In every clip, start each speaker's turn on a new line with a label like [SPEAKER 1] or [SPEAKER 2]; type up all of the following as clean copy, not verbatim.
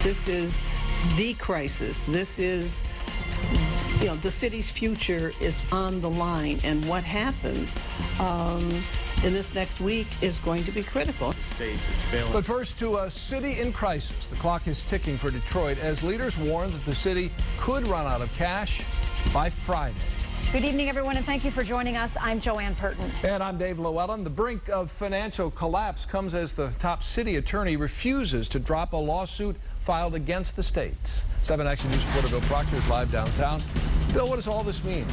[SPEAKER 1] This is the crisis. This is, the city's future is on the line, and what happens in this next week is going to be critical.
[SPEAKER 2] The state is failing.
[SPEAKER 3] But first, to a city in crisis. The clock is ticking for Detroit as leaders warn that the city could run out of cash by Friday.
[SPEAKER 4] Good evening, everyone, and thank you for joining us. I'm Joanne Purton.
[SPEAKER 3] And I'm Dave Llewellyn. The brink of financial collapse comes as the top city attorney refuses to drop a lawsuit filed against the state. 7 Action News reporter Bill Proctor is live downtown. Bill, what does all this mean?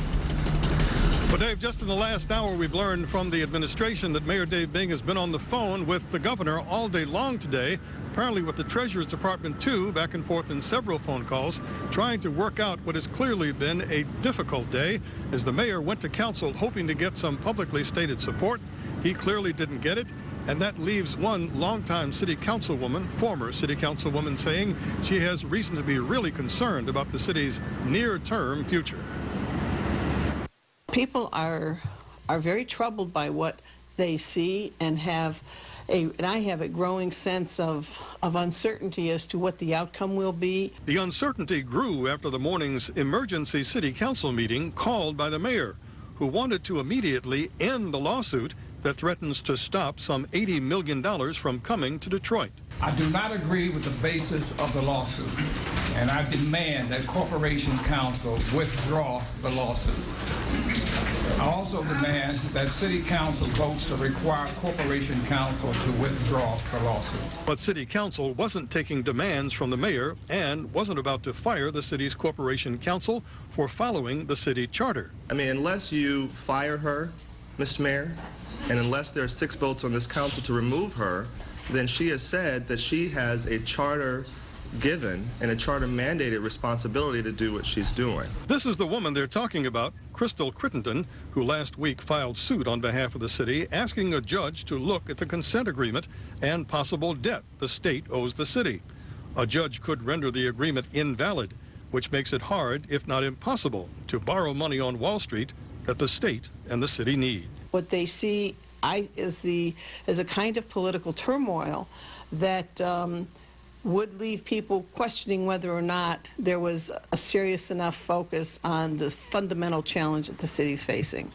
[SPEAKER 5] Well, Dave, just in the last hour, we've learned from the administration that Mayor Dave Bing has been on the phone with the governor all day long today, apparently with the Treasurer's Department, too, back and forth in several phone calls, trying to work out what has clearly been a difficult day as the mayor went to council hoping to get some publicly stated support. He clearly didn't get it, and that leaves one longtime city councilwoman, former city councilwoman, saying she has reason to be really concerned about the city's near-term future.
[SPEAKER 1] People are very troubled by what they see and I have a growing sense of uncertainty as to what the outcome will be.
[SPEAKER 5] The uncertainty grew after the morning's emergency city council meeting called by the mayor, who wanted to immediately end the lawsuit that threatens to stop some $80 million from coming to Detroit.
[SPEAKER 6] I do not agree with the basis of the lawsuit, and I demand that Corporation Council withdraw the lawsuit. I also demand that City Council votes to require Corporation Council to withdraw the lawsuit.
[SPEAKER 5] But City Council wasn't taking demands from the mayor and wasn't about to fire the city's Corporation Council for following the city charter.
[SPEAKER 2] I mean, unless you fire her, Mr. Mayor, and unless there are 6 votes on this council to remove her, then she has said that she has a charter given and a charter mandated responsibility to do what she's doing.
[SPEAKER 5] This is the woman they're talking about, Crystal Crittenden, who last week filed suit on behalf of the city, asking a judge to look at the consent agreement and possible debt the state owes the city. A judge could render the agreement invalid, which makes it hard, if not impossible, to borrow money on Wall Street that the state and the city need.
[SPEAKER 1] What they see is a kind of political turmoil that would leave people questioning whether or not there was a serious enough focus on the fundamental challenge that the city's facing.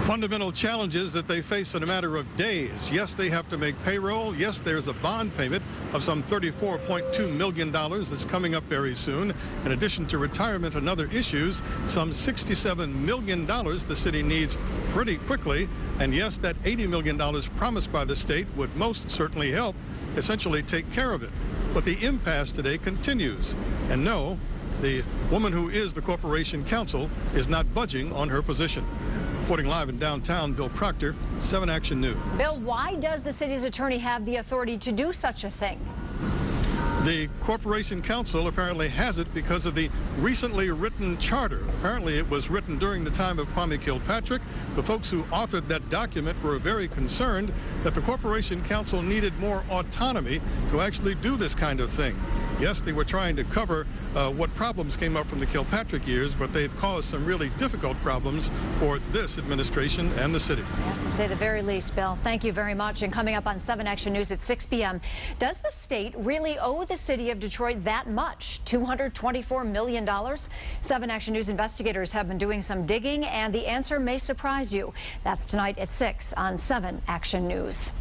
[SPEAKER 5] Fundamental challenges that they face in a matter of days. Yes, they have to make payroll. Yes, there's a bond payment of some $34.2 million that's coming up very soon. In addition to retirement and other issues, some $67 million the city needs pretty quickly. And yes, that $80 million promised by the state would most certainly help essentially take care of it. But the impasse today continues. And no, the woman who is the Corporation Counsel is not budging on her position. Reporting live in downtown, Bill Proctor, 7 Action News.
[SPEAKER 4] Bill, why does the city's attorney have the authority to do such a thing?
[SPEAKER 5] The Corporation Council apparently has it because of the recently written charter. Apparently it was written during the time of Kwame Kilpatrick. The folks who authored that document were very concerned that the Corporation Council needed more autonomy to actually do this kind of thing. Yes, they were trying to cover what problems came up from the Kilpatrick years, but they've caused some really difficult problems for this administration and the city.
[SPEAKER 4] To say the very least, Bill. Thank you very much. And coming up on 7 Action News at 6 p.m., does the state really owe the city of Detroit that much, $224 million? 7 Action News investigators have been doing some digging, and the answer may surprise you. That's tonight at 6 on 7 Action News.